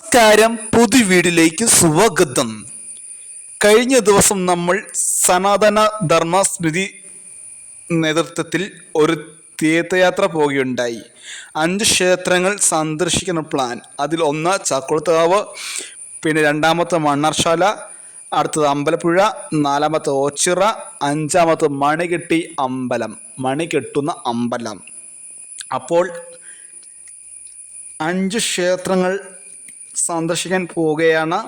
നമസ്കാരം, പുതിയ വീഡിയോയിലേക്ക് സ്വാഗതം. കഴിഞ്ഞ ദിവസം നമ്മൾ സനാതന ധർമ്മ സ്മൃതി നേതൃത്വത്തിൽ ഒരു തീർത്ഥയാത്ര പോവുകയുണ്ടായി. 5 ക്ഷേത്രങ്ങൾ സന്ദർശിക്കുന്ന പ്ലാൻ. അതിൽ ഒന്ന് ചക്കുളത്തുകാവ്, പിന്നെ രണ്ടാമത്തെ മണ്ണാർശാല, അടുത്തത് അമ്പലപ്പുഴ, 4-മത്തെ ഓച്ചിറ, 5-മത്തെ മണികെട്ടുന്ന അമ്പലം. അപ്പോൾ 5 ക്ഷേത്രങ്ങൾ സന്ദർശിക്കാൻ പോവുകയാണ്.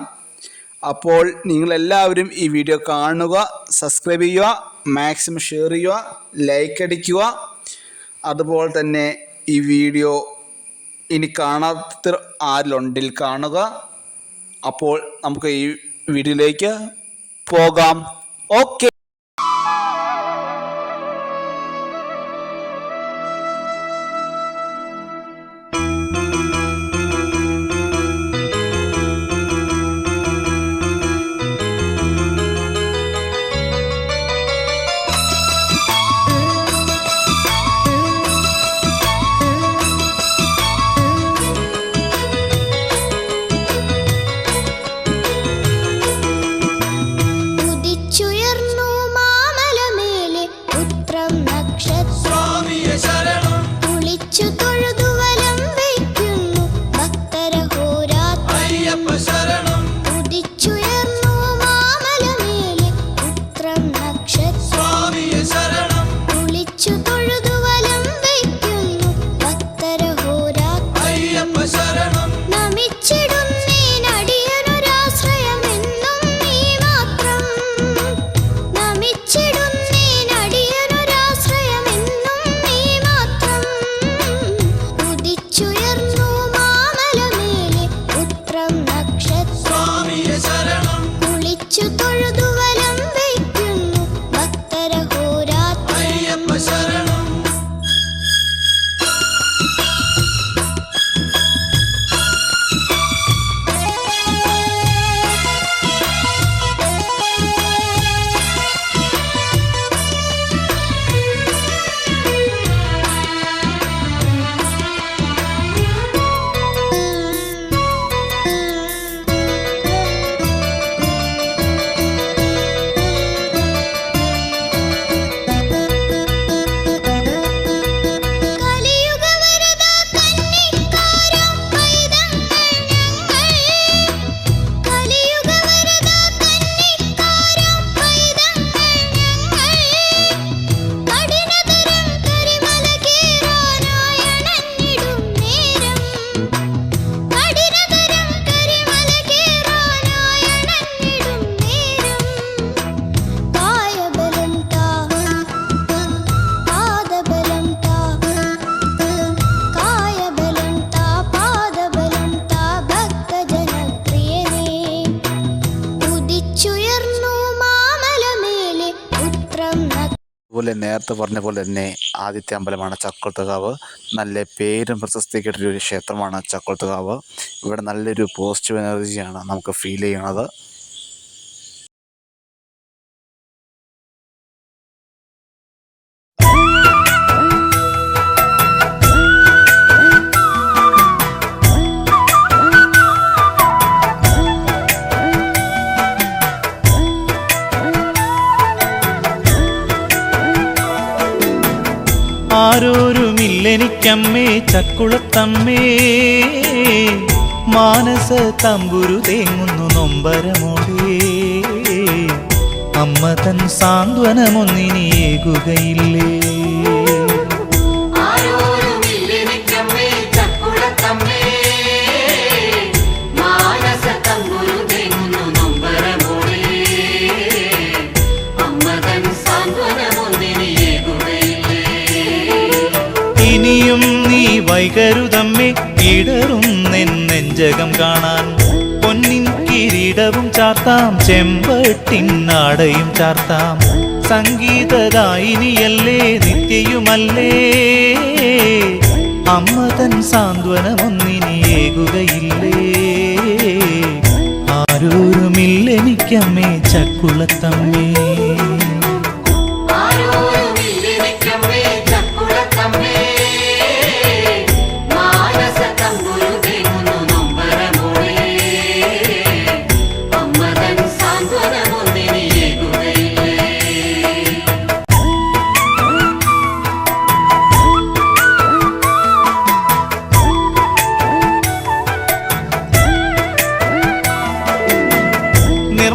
അപ്പോൾ നിങ്ങളെല്ലാവരും ഈ വീഡിയോ കാണുക, സബ്സ്ക്രൈബ് ചെയ്യുക, മാക്സിമം ഷെയർ ചെയ്യുക, ലൈക്ക് അടിക്കുക. അതുപോലെ തന്നെ ഈ വീഡിയോ ഇനി കാണാത്ത ആരിലുണ്ടെങ്കിൽ കാണുക. അപ്പോൾ നമുക്ക് ഈ വീഡിയോയിലേക്ക് പോകാം. ഓക്കെ. അതുപോലെ നേരത്തെ പറഞ്ഞ പോലെ തന്നെ ആദ്യത്തെ അമ്പലമാണ് ചക്കുളത്തുകാവ്. നല്ല പേരും പ്രശസ്തിക്കേട്ടൊരു ക്ഷേത്രമാണ് ചക്കുളത്തുകാവ്. ഇവിടെ നല്ലൊരു പോസിറ്റീവ് എനർജിയാണ് നമുക്ക് ഫീൽ ചെയ്യണത്. ആരോരുമില്ലെനിക്കമ്മേ ചക്കുളത്തമ്മേ, മാനസ തമ്പുരു തേങ്ങുന്നു നൊമ്പരമോടേ. അമ്മ തൻ സാന്ത്വനമൊന്നിനിയേകുകയില്ലേ. ഇനിയും നീ വൈകരുതമ്മേ, ഇടറും നെഞ്ചകം കാണാൻ. പൊന്നിൻ കിരീടവും ചാർത്താം, ചെമ്പട്ടിനാടയും ചാർത്താം. സംഗീതദായിനിയല്ലേ, നിത്യയുമല്ലേ. അമ്മ തൻ സാന്ത്വനമൊന്നിനിയേകുകയില്ലേ. ആരോരുമില്ലെനിക്കമ്മേ ചക്കുളത്തമ്മേ. മാനസ തമ്പുരു തേങ്ങുന്നു നൊമ്പരമോടേ.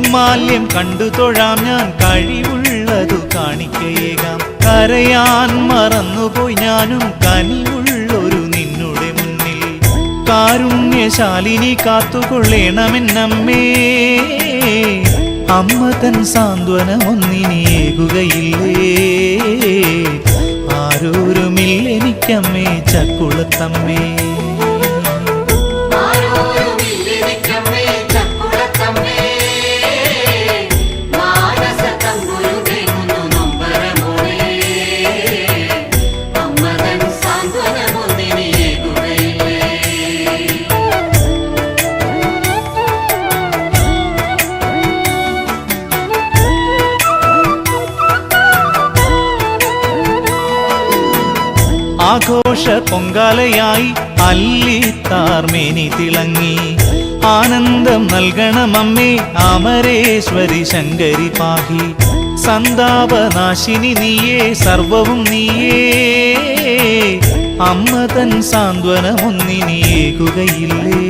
നിർമാല്യം കണ്ടു തൊഴാം ഞാൻ, കഴിവുള്ളതു കാണിക്കയേകാം. കരയാൻ മറന്നുപോയി ഞാനും കനിവുള്ളൊരു നിന്നുടെ മുന്നിൽ. കാരുണ്യശാലിനി കാത്തുകൊള്ളേണമെന്നമ്മേ, അമ്മ തൻ സാന്ത്വനമൊന്നിനിയേകുകയില്ലേ. ആരോരുമില്ലെനിക്കമ്മേ ചക്കുളത്തമ്മേ. ആഘോഷ പൊങ്കാലയായി അല്ലിത്താർമേനി തിളങ്ങി. ആനന്ദം നൽകണമമ്മേ അമരേശ്വരി ശങ്കരി പാഹി. സന്താപനാശിനി നീയേ, സർവവും നീയേ. അമ്മ തൻ സാന്ത്വനമൊന്നിനിയേകുകയില്ലേ.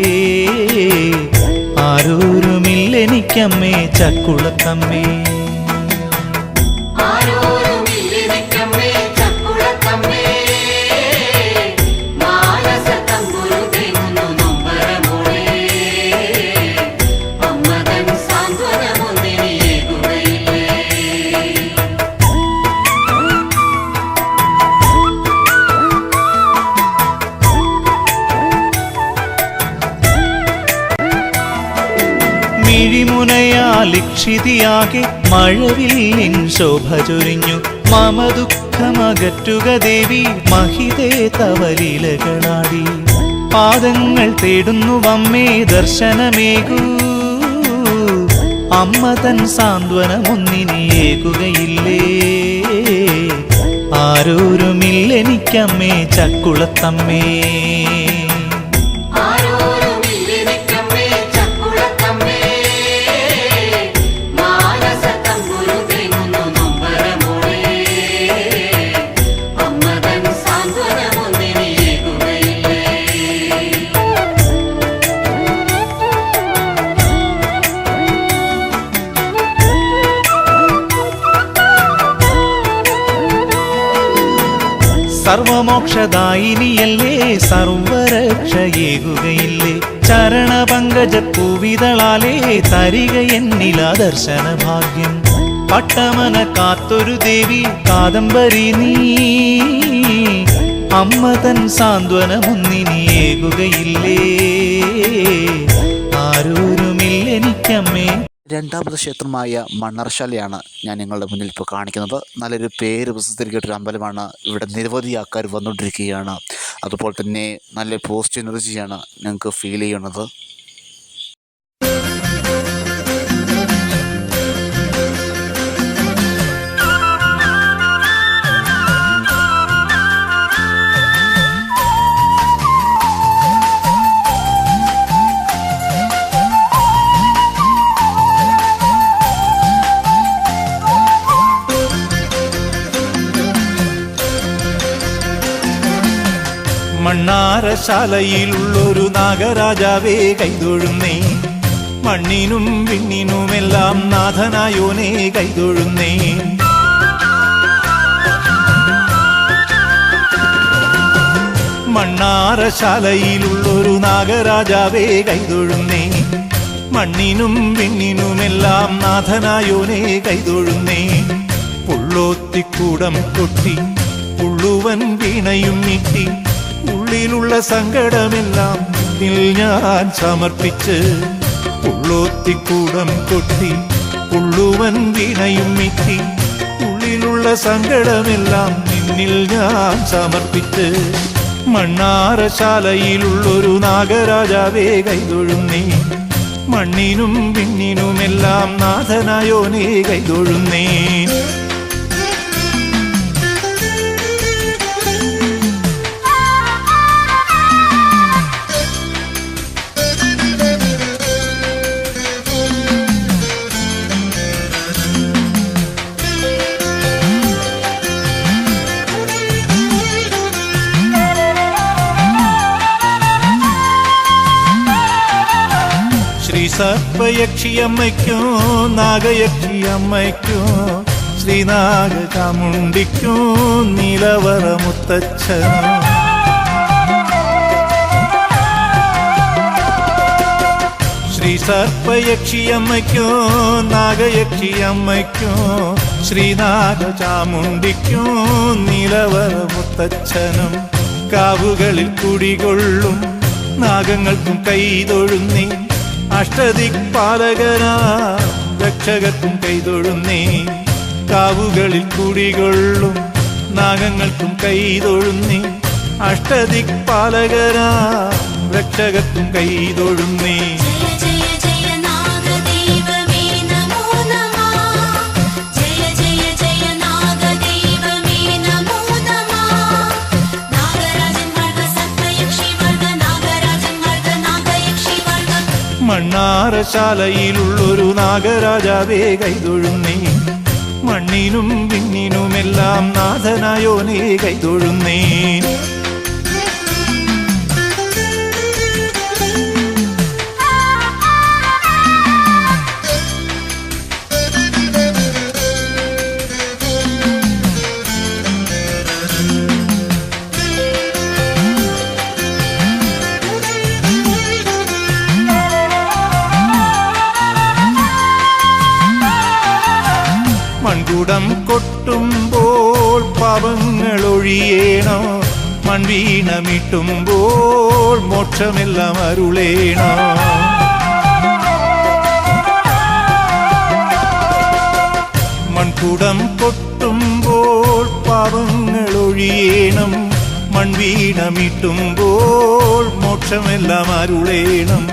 ആരോരുമില്ലെനിക്കമ്മേ ചക്കുളത്തമ്മേ. മിഴിമുനയാലിക്ഷിതിയാകെ മഴവില്ലിൻ ശോഭ ചൊരിഞ്ഞു. മമ ദുഃഖമകറ്റുക ദേവി മഹിതേ തവലീലകളാടി. പാദങ്ങൾ തേടുന്നു വമ്മേ ദർശനമേകൂ. അമ്മ തൻ സാന്ത്വനമൊന്നിനിയേകുകയില്ലേ. ആരോരുമില്ലെനിക്കമ്മേ ചക്കുളത്തമ്മേ. സർവമോക്ഷദായിനിയല്ലേ, സർവരക്ഷയേകുകയില്ലേ. ചരണപങ്കജപ്പൂവിതളാലേ തരിക എന്നിലാ ദർശനഭാഗ്യം. പട്ടമന കാത്തൊരു ദേവി കാദംബരി നീ. അമ്മ തൻ സാന്ത്വനമൊന്നിനിയേകുകയില്ലേ. ആരോരുമില്ലെനിക്കമ്മേ. രണ്ടാമത്തെ ക്ഷേത്രമായ മണ്ണാർശാലയാണ് ഞാൻ നിങ്ങളുടെ മുന്നിൽ ഇപ്പോൾ കാണിക്കുന്നത്. നല്ലൊരു പേര് പ്രസിദ്ധീകരിക്കേണ്ട ഒരു അമ്പലമാണ്. ഇവിടെ നിരവധി ആൾക്കാർ വന്നുകൊണ്ടിരിക്കുകയാണ്. അതുപോലെ തന്നെ നല്ല പോസിറ്റീവ് എനർജിയാണ് ഞങ്ങൾക്ക് ഫീൽ ചെയ്യുന്നത്. മണ്ണാറശാലയിലുള്ളൊരു നാഗരാജാവേ കൈതൊഴുന്നേ. മണ്ണിനും വിണ്ണിനുമെല്ലാം നാഥനായോനേ കൈതൊഴുന്നേ. മണ്ണാറശാലയിലുള്ളൊരു നാഗരാജാവേ കൈതൊഴുന്നേ. മണ്ണിനും വിണ്ണിനുമെല്ലാം നാഥനായോനേ കൈതൊഴുന്നേ. പുള്ളോത്തിക്കൂടം കൊട്ടി പുള്ളുവൻ വീണയും നീട്ടി. ഉള്ളിലുള്ള സങ്കടമെല്ലാം നിന്നിൽ ഞാൻ സമർപ്പിച്ച്. പുള്ളോത്തിക്കൂടം കൊട്ടി പുള്ളുവൻ വീണയും നീട്ടി. ഉള്ളിലുള്ള സങ്കടമെല്ലാം നിന്നിൽ ഞാൻ സമർപ്പിച്ച്. മണ്ണാറശാലയിലുള്ളൊരു നാഗരാജാവേ കൈതൊഴുന്നേ. മണ്ണിനും വിണ്ണിനുമെല്ലാം നാഥനായോനേ കൈതൊഴുന്നേ. സർപ്പയക്ഷിയമ്മയ്ക്കോ നാഗയക്ഷിയമ്മയ്ക്കോ ശ്രീനാഗചാമുണ്ടിക്കോ നിലവറ മുത്തച്ഛനോ ശ്രീ സർപ്പയക്ഷിയമ്മയ്ക്കോ നാഗയക്ഷിയമ്മയ്ക്കോ ശ്രീനാഗചാമുണ്ടിക്കോ നിലവറ മുത്തച്ഛനും കാവുകളിൽ കുടികൊള്ളും നാഗങ്ങൾക്കും കൈതൊഴുന്നേ അഷ്ടദിക്പാലകനാ രക്ഷകർക്കും കൈതൊഴുന്നേ കാവുകളിൽ കുടികൊള്ളും നാഗങ്ങൾക്കും കൈതൊഴുന്നേ അഷ്ടദിക്പാലകനാ രക്ഷകർക്കും കൈതൊഴുന്നേ മണ്ണാറശാലയിലുള്ളൊരു നാഗരാജാവേ കൈതൊഴുന്നേ മണ്ണിനും വിണ്ണിനുമെല്ലാം നാഥനായോനേ കൈതൊഴുന്നേ മൺകുടം കൊട്ടുമ്പോൾ പാപങ്ങൾ ഒഴിയേണോ മൺവീണമിട്ടുമ്പോൾ മോക്ഷമെല്ലാം അരുളേണോ മൺകുടം കൊട്ടുമ്പോൾ പാപങ്ങൾ ഒഴിയേണം മൺവീണമിട്ടുമ്പോൾ മോക്ഷമെല്ലാം അരുളേണം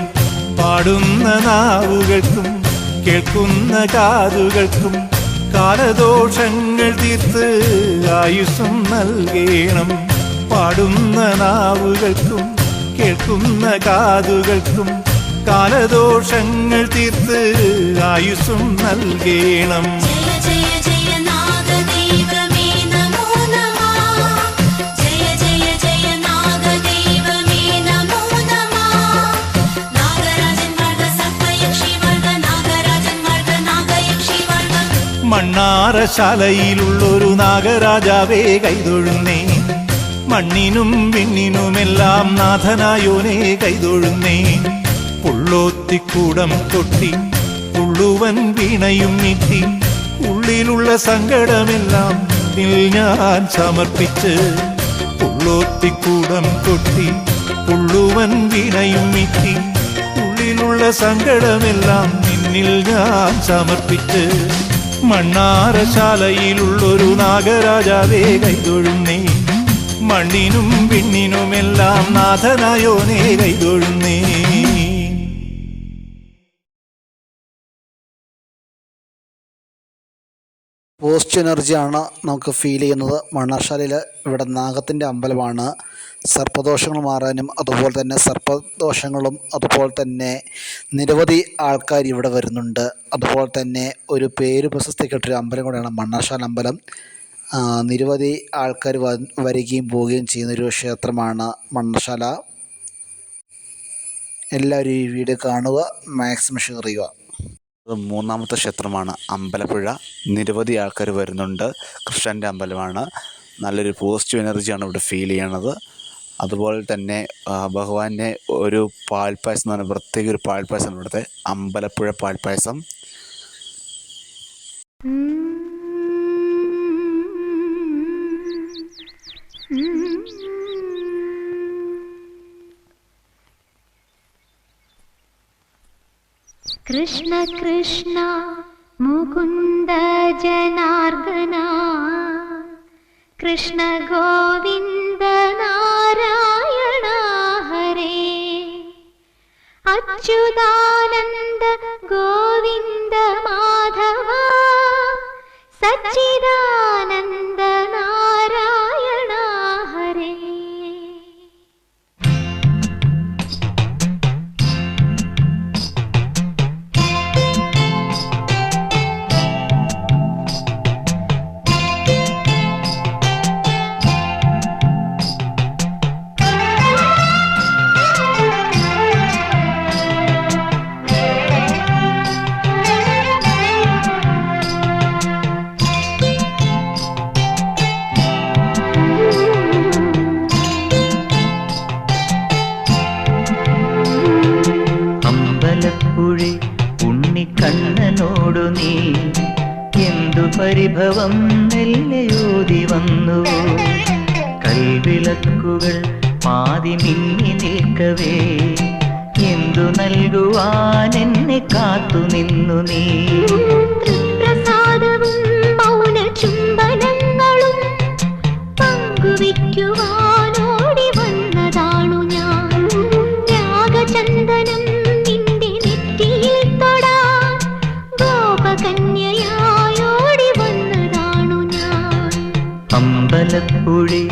പാടുന്ന നാവുകൾക്കും കേൾക്കുന്ന കാതുകൾക്കും കാലദോഷങ്ങൾ തീർത്ത് ആയുസ്സും നൽകേണം പാടുന്ന നാവുകൾക്കും കേൾക്കുന്ന കാതുകൾക്കും കാലദോഷങ്ങൾ തീർത്ത് ആയുസ്സും നൽകേണം മണ്ണാറശാലയിലുള്ളൊരു നാഗരാജാവേ കൈതൊഴുന്നേ മണ്ണിനും വിണ്ണിനുമെല്ലാം നാഥനായോനേ കൈതൊഴുന്നേ പുള്ളോത്തിക്കൂടം കൊട്ടി പുള്ളുവൻ വീണയും നീട്ടി ഉള്ളിലുള്ള സങ്കടമെല്ലാം ഞാൻ സമർപ്പിച്ച് പുള്ളോത്തിക്കൂടം കൊട്ടി പുള്ളുവൻ വീണയും നീട്ടി ഉള്ളിലുള്ള സങ്കടമെല്ലാം നിന്നിൽ ഞാൻ സമർപ്പിച്ച് മണ്ണാറശാലയിലുള്ളൊരു നാഗരാജാവേ കൈതൊഴുന്നേ മണ്ണിനും വിണ്ണിനുമെല്ലാം നാഥനായോനേ കൈതൊഴുന്നേ പോസിറ്റീവ് എനർജിയാണ് നമുക്ക് ഫീൽ ചെയ്യുന്നത്. മണ്ണാർശാലയിൽ ഇവിടെ നാഗത്തിൻ്റെ അമ്പലമാണ്. സർപ്പദോഷങ്ങൾ മാറാനും അതുപോലെ തന്നെ സർപ്പദോഷങ്ങളും അതുപോലെ തന്നെ നിരവധി ആൾക്കാർ ഇവിടെ വരുന്നുണ്ട്. അതുപോലെ തന്നെ ഒരു പേര് പ്രശസ്തിക്കെട്ടൊരു അമ്പലം കൂടെയാണ് മണ്ണാർശാല അമ്പലം. നിരവധി ആൾക്കാർ വരികയും പോവുകയും ചെയ്യുന്നൊരു ക്ഷേത്രമാണ് മണ്ണാർശാല. എല്ലാവരും ഈ വീഡിയോ കാണുക, മാക്സിമം ഷെയർ ചെയ്യുക. മൂന്നാമത്തെ ക്ഷേത്രമാണ് അമ്പലപ്പുഴ. നിരവധി ആൾക്കാർ വരുന്നുണ്ട്. കൃഷ്ണൻ്റെ അമ്പലമാണ്. നല്ലൊരു പോസിറ്റീവ് എനർജിയാണ് ഇവിടെ ഫീൽ ചെയ്യണത്. അതുപോലെ തന്നെ ഭഗവാന്റെ ഒരു പാൽപ്പായസം എന്ന് പറഞ്ഞാൽ പ്രത്യേക ഒരു പാൽപ്പായസം ഇവിടുത്തെ അമ്പലപ്പുഴ പാൽപ്പായസം. കൃഷ്ണ കൃഷ്ണ മുകുന്ദ ജനാർദ്ദന കൃഷ്ണ ഗോവിന്ദ നാരായണ ഹരേ അച്യുതാനന്ദ ഗോവിന്ദ മാധവ സച്ചിദാനന്ദ നാരായണ ഹരേ. അമ്പലപ്പുഴി ഉണ്ണിക്കണ്ണനോടു നീ എന്തു പരിഭവം മെല്ലെയോതി വന്നു. കൽവിളക്കുകൾ പാതി മിന്നി നിൽക്കവേ എന്തു നൽകുവാൻ എന്നെ കാത്തു നിന്നു നീ. തൃപ്രസാദവും മൗന ചുംബനങ്ങളും പങ്കുവയ്ക്കുവാനോടി വന്നതാണു ഞാൻ. രാഗചന്ദനം നിന്റെ നെറ്റിയിൽ തൊടാൻ ഗോപകന്യയായോടി വന്നതാണു ഞാൻ. അമ്പലപ്പുഴി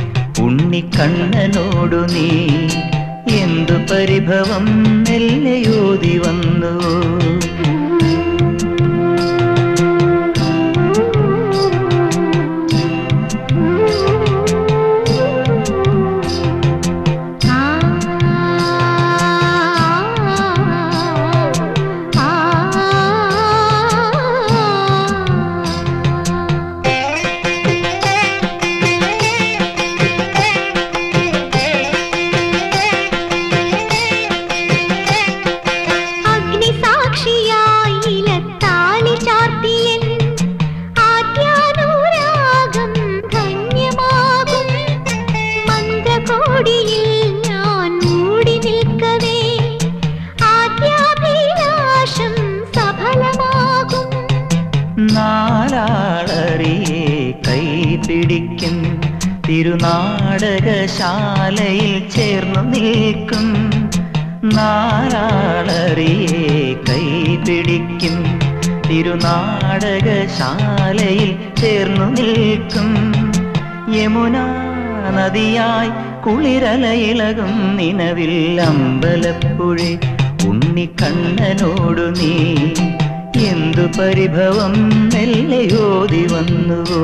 ഉണ്ണിക്കണ്ണനോടു നീ എന്തു പരിഭവം മെല്ലെയോതി വന്നു. നാലാളറിയെ കൈപിടിക്കും തിരുനാടകശാലയിൽ ചേർന്നു നിൽക്കും. നാലാളറിയെ കൈപിടിക്കും തിരുനാടകശാലയിൽ ചേർന്നു നിൽക്കും. യമുനാ നദിയായി കുളിരലയിളകും നിലവിൽ അമ്പലപ്പുഴി ഉണ്ണിക്കണ്ണനോടു നീ എന്തു പരിഭവം മെല്ലെയോതി വന്നുവോ.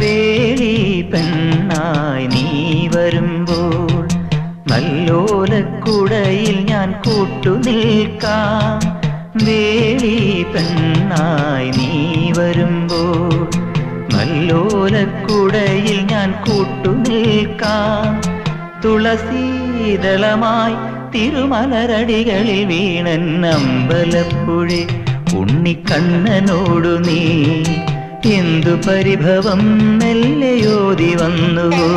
വേളി പെണ്ണായി നീ വരുമ്പോൾ നല്ലോലക്കുടയിൽ ഞാൻ കൂട്ടുനിൽക്കാം. വേളി പെണ്ണായി നീ വരുമ്പോൾ നല്ലോലക്കുടയിൽ ഞാൻ കൂട്ടുനിൽക്കാം. തുളസീദളമായി തിരുമലരടികളിൽ വീണൻ അമ്പലപ്പുഴി ഉണ്ണിക്കണ്ണനോടു നീ എന്തു പരിഭവം മെല്ലെയോതി വന്നുവോ.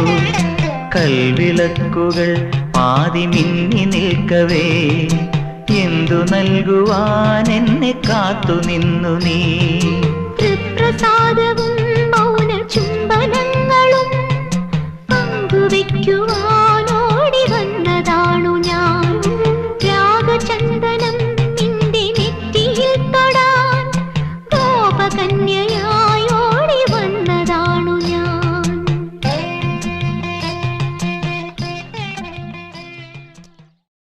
കൽവിളക്കുകൾ പാതി മിന്നി നിൽക്കവേ എന്തു നൽകുവാൻ എന്നെ കാത്തു നിന്നു നീ. തൃപ്രസാദവും മൗന ചുംബനങ്ങളും പങ്കുവയ്ക്കുവാനോടി വന്നതാണു ഞാൻ. രാഗചന്ദനം നിന്റെ നെറ്റിയിൽ തൊടാൻ ഗോപകന്യയായോടി വന്നതാണു ഞാൻ.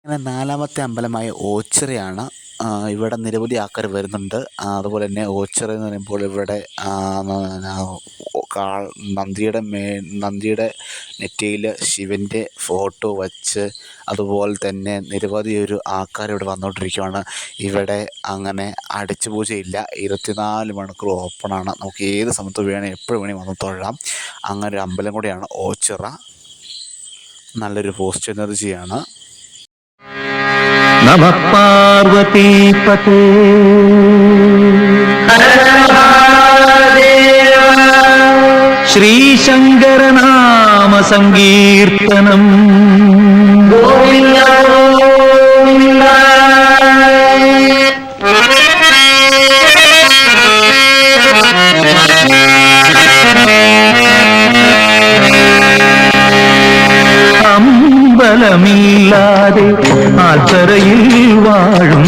അങ്ങനെ നാലാമത്തെ അമ്പലമായ ഓച്ചിറയാണ്. ഇവിടെ നിരവധി ആൾക്കാർ വരുന്നുണ്ട്. അതുപോലെ തന്നെ ഓച്ചിറ എന്ന് പറയുമ്പോൾ ഇവിടെ നന്ദിയുടെ നെറ്റിയിൽ ശിവൻ്റെ ഫോട്ടോ വച്ച് അതുപോലെ തന്നെ നിരവധി ആൾക്കാർ ഇവിടെ വന്നുകൊണ്ടിരിക്കുകയാണ്. ഇവിടെ അങ്ങനെ അടച്ചുപൂജയില്ല, 24 മണിക്കൂർ ഓപ്പണാണ്. നമുക്ക് ഏത് സമയത്ത് വേണേൽ എപ്പോഴും വേണമെങ്കിൽ വന്ന് തൊഴാം. അങ്ങനെ ഒരു അമ്പലം കൂടിയാണ് ഓച്ചിറ. നല്ലൊരു പോസിറ്റീവ് എനർജിയാണ്. നമഃ പാർവതീപതേ ശ്രീശങ്കരനാമ സങ്കീർത്തനം. അമ്പലമില്ലാതെ ആൽത്തറയിൽ വാഴും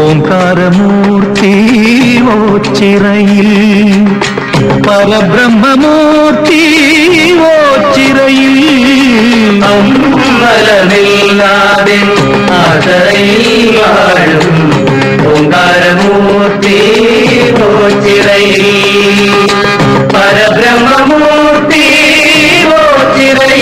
ഓംകാരമൂർത്തി ഓച്ചിറയിൽ പരബ്രഹ്മമൂർത്തി ഓച്ചിറയിൽ അമ്പലമില്ലാതെ ആൽത്തറയിൽ വാഴും ഓംകാരമൂർത്തി ഓച്ചിറയിൽ പരബ്രഹ്മമൂർത്തി ഓച്ചിറയിൽ.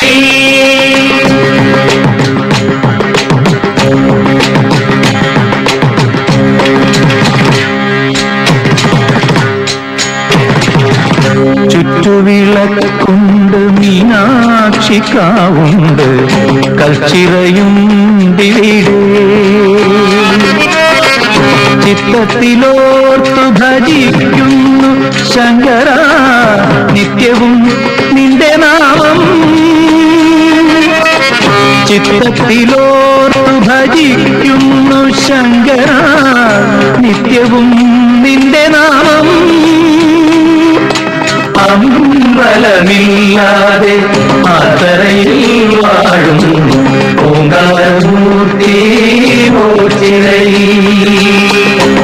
ചുറ്റുവിളക്കുണ്ട് മീനാക്ഷിക്കാവുണ്ട് കൽച്ചിറയുണ്ടിവിടെ ചിത്തത്തിലോർത്തു ഭജിക്കുന്നു ശങ്കര നിത്യവും നിന്റെ നാമം ചിത്തത്തിലോർത്തു ഭജിക്കുന്നു ശങ്കര നിത്യവും നിന്റെ നാമം അമ്പലമില്ലാതെ ആൽത്തറയിൽ വാഴും ഓംകാരമൂർത്തി ഓച്ചിറയിൽ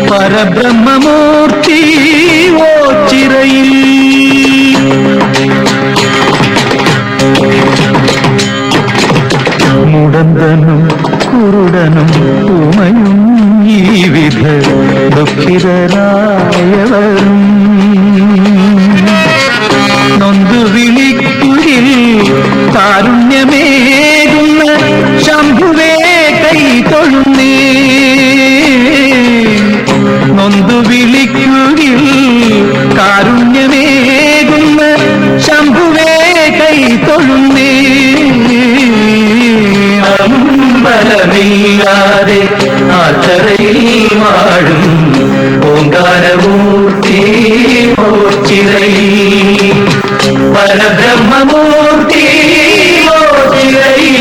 പരബ്രഹ്മമൂർത്തി ഓച്ചിറയിൽ. മുടന്തനും കുരുടനും ഉമയും ഈ വിധ ദുഃഖിതരായവരും നൊന്തു വിളിക്കുകിൽ കാരുണ്യമേകുന്ന ശംഭുവേ കൈ തൊഴുന്നേ നൊന്തു വിളിക്കുകിൽ കാരുണ്യമേകുന്ന ശംഭുവേ കൈ തൊഴുന്നേ അമ്പലമില്ലാതെ ആൽത്തറയിൽ വാഴും ഓംകാരമൂർത്തി ഓച്ചിറയിൽ പരബ്രഹ്മമൂർത്തി ഓച്ചിറയിൽ.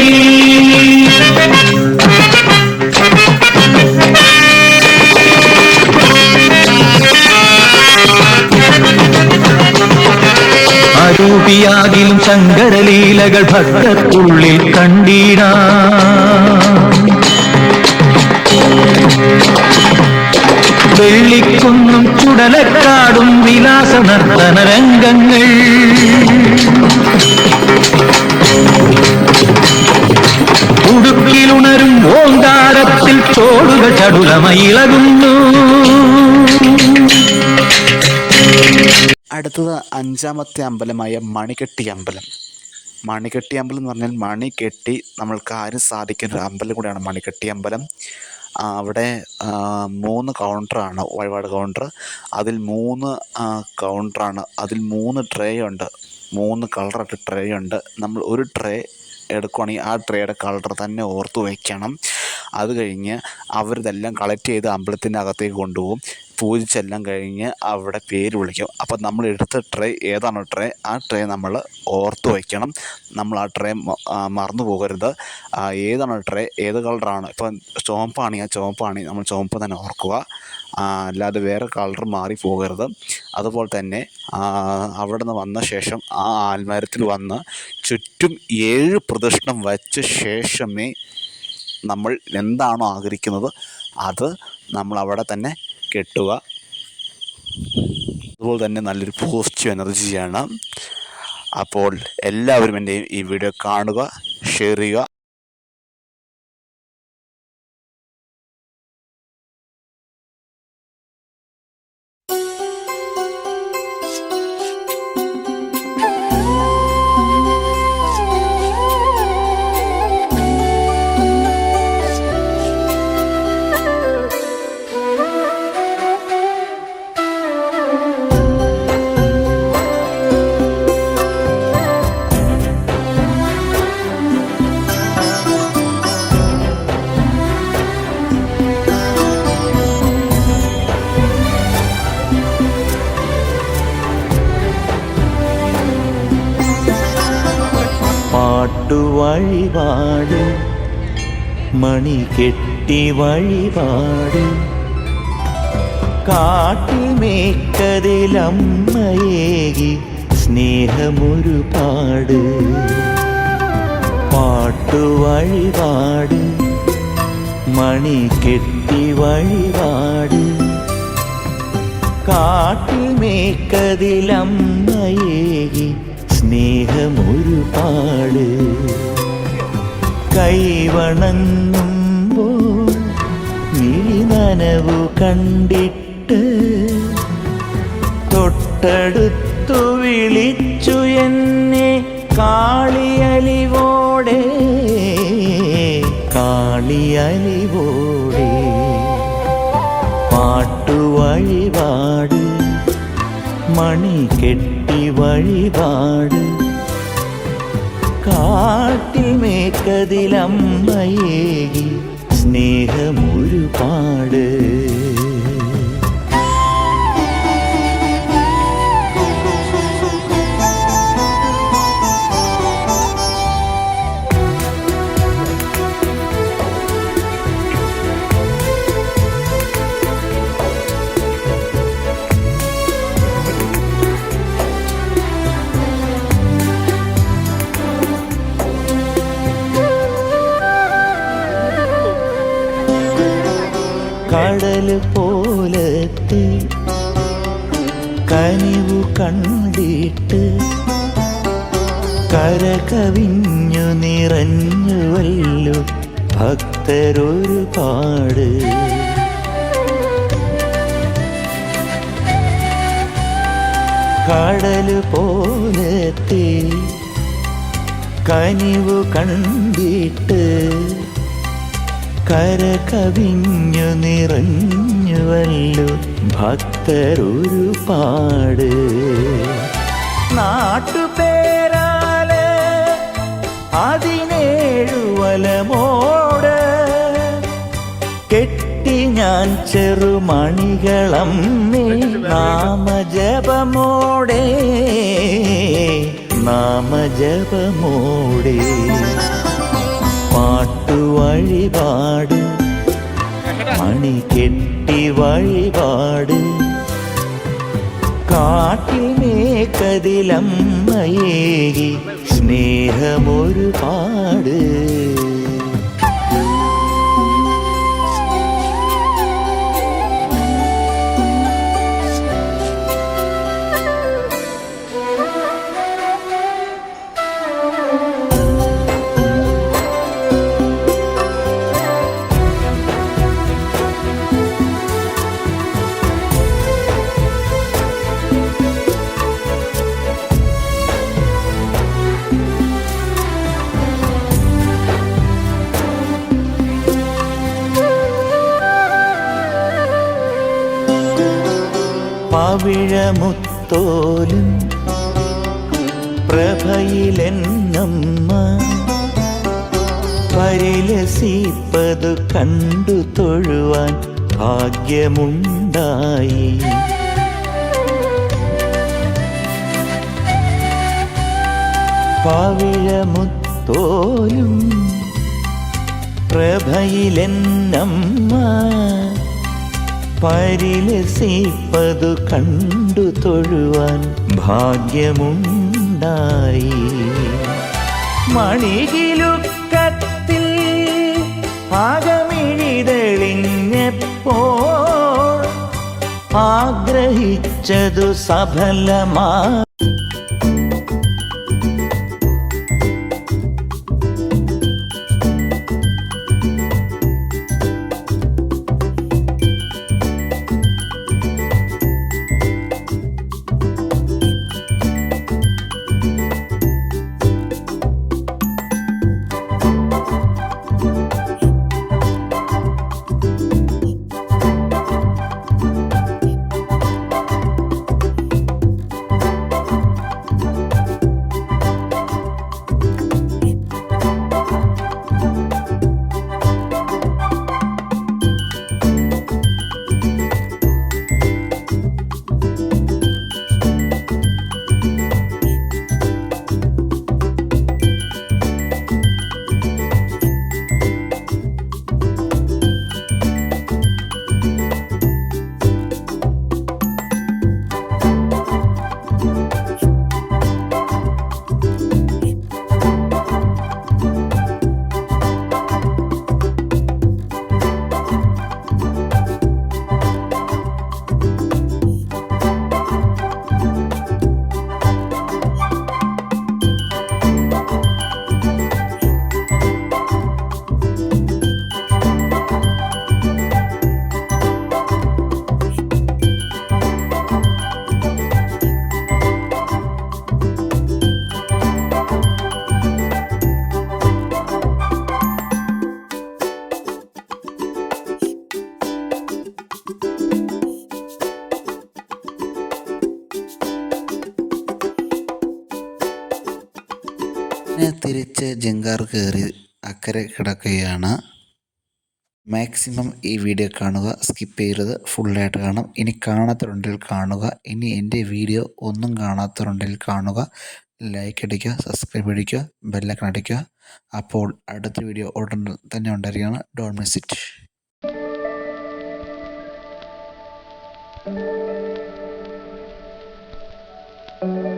അരൂപിയാകിലും ശങ്കരലീലകൾ ഭക്തർക്കുള്ളിൽ കണ്ടിടാം വെള്ളിക്കുന്നും ചുടലക്കാടും വിലാസ നർത്തന രംഗങ്ങൾ ഉടുക്കിലുണരും ഓങ്കാരത്തിൽ ചോടുകൾ ചടുലമയിളകുന്നു. അടുത്തത് അഞ്ചാമത്തെ അമ്പലമായ മണികെട്ടി അമ്പലം. മണികെട്ടി അമ്പലം എന്ന് പറഞ്ഞാൽ മണി കെട്ടി നമ്മൾ കാര്യം സാധിക്കുന്ന ഒരു അമ്പലം കൂടെയാണ് മണികെട്ടി അമ്പലം. അവിടെ 3 കൗണ്ടറാണ് വഴിപാട് കൗണ്ടർ. അതിൽ 3 കൗണ്ടറാണ്. അതിൽ 3 ട്രേ ഉണ്ട്. 3 കളറായിട്ട് ട്രേ ഉണ്ട്. നമ്മൾ ഒരു ട്രേ എടുക്കുകയാണെങ്കിൽ ആ ട്രേയുടെ കളർ തന്നെ ഓർത്ത് വയ്ക്കണം. അത് കഴിഞ്ഞ് അവരിതെല്ലാം കളക്ട് ചെയ്ത് അമ്പലത്തിൻ്റെ അകത്തേക്ക് കൊണ്ടുപോകും. പൂജിച്ചെല്ലാം കഴിഞ്ഞ് അവിടെ പേര് വിളിക്കും. അപ്പം നമ്മൾ എടുത്ത ട്രേ ഏതാണോ ട്രേ ആ ട്രേ നമ്മൾ ഓർത്ത് വയ്ക്കണം. നമ്മൾ ആ ട്രേ മറന്നു പോകരുത്. ഏതാണോ ട്രേ ഏത് കളറാണ്, ഇപ്പം ചുവപ്പാണെങ്കിൽ ആ ചുവപ്പാണെങ്കിൽ നമ്മൾ ചുവപ്പ് തന്നെ ഓർക്കുക. അല്ലാതെ വേറെ കളർ മാറി പോകരുത്. അതുപോലെ തന്നെ അവിടെ നിന്ന് വന്ന ശേഷം ആ ആൽമരത്തിൽ വന്ന് ചുറ്റും 7 പ്രദക്ഷിണം വച്ച ശേഷമേ നമ്മൾ എന്താണോ ആഗ്രഹിക്കുന്നത് അത് നമ്മൾ അവിടെ തന്നെ കെട്ടുക. അതുപോലെ തന്നെ നല്ലൊരു പോസിറ്റീവ് എനർജിയാണ്. അപ്പോൾ എല്ലാവരും എൻ്റെ ഈ വീഡിയോ കാണുക, ഷെയർ ചെയ്യുക. വഴിപാട് മണി കെട്ടി വഴിപാട് കാട്ടിൽ മേക്കതിലമ്മയേകി സ്നേഹമൊരുപാട് പാട്ടു വഴിപാട് മണി കെട്ടി വഴിപാട് കാട്ടിൽ മേക്കതിലമ്മയേകി സ്നേഹമൊരുപാട് കൈവണങ്ങുമ്പോൾ മിഴിനനവു കണ്ടിട്ട് തൊട്ടടുത്തു വിളിച്ചു എന്നെ കാളിയലിവോടെ കാളിയലിവോടെ പാട്ടുവഴിപാട് മണി കെട്ടി വഴിപാട് കാട്ടിൽ മേക്കതിലമ്മയേകി സ്നേഹമൊരുപാട് കടൽ പോലത്തെ കനിവു കണ്ടിട്ട് കര കവിഞ്ഞു നിറഞ്ഞുവല്ലോ ഭക്തരൊരുപാട് കടൽ പോലത്തെ കനിവു കണ്ടിട്ട് കര കവിഞ്ഞു നിറഞ്ഞുവല്ലോ ഭക്തരൊരുപാട് നാട്ടുപേരാല് 17 വലമോട് കെട്ടി ഞാൻ ചെറുമണികളമ്മേ നാമജപമോടെ നാമജപമോടെ പാട്ടുവഴിപാട് മണി കെട്ടി വഴിപാട് കാട്ടിൽ മേക്കതിലമ്മയേകി സ്നേഹമൊരുപാട് പവിഴമുത്തോലും പ്രഭയിലെന്നമ്മ പരിലസിപ്പതു കണ്ടു തൊഴുവാൻ ഭാഗ്യമുണ്ടായി പവിഴമുത്തോലും പ്രഭയിലെന്നമ്മ പരിലസിപ്പതു കണ്ടു തൊഴുവാൻ ഭാഗ്യമുണ്ടായി മണികിലുക്കത്തിൽ ആകമിഴിതെളിഞ്ഞപ്പോൾ ആഗ്രഹിച്ചതു സഫലമാ തിരിച്ച് ജങ്കാർ കയറി അക്കരെ കിടക്കുകയാണ്. മാക്സിമം ഈ വീഡിയോ കാണുക, സ്കിപ്പ് ചെയ്യരുത്, ഫുള്ളായിട്ട് കാണാം. ഇനി കാണാത്തവരുണ്ടെങ്കിൽ കാണുക. ഇനി എൻ്റെ വീഡിയോ ഒന്നും കാണാത്തവരുണ്ടെങ്കിൽ കാണുക, ലൈക്ക് അടിക്കുക, സബ്സ്ക്രൈബ് അടിക്കുക, ബെല്ലൈക്കൺ അടിക്കുക. അപ്പോൾ അടുത്ത വീഡിയോ ഉടൻ തന്നെ ഉണ്ടായിരിക്കുകയാണ്. Don't miss it. thank you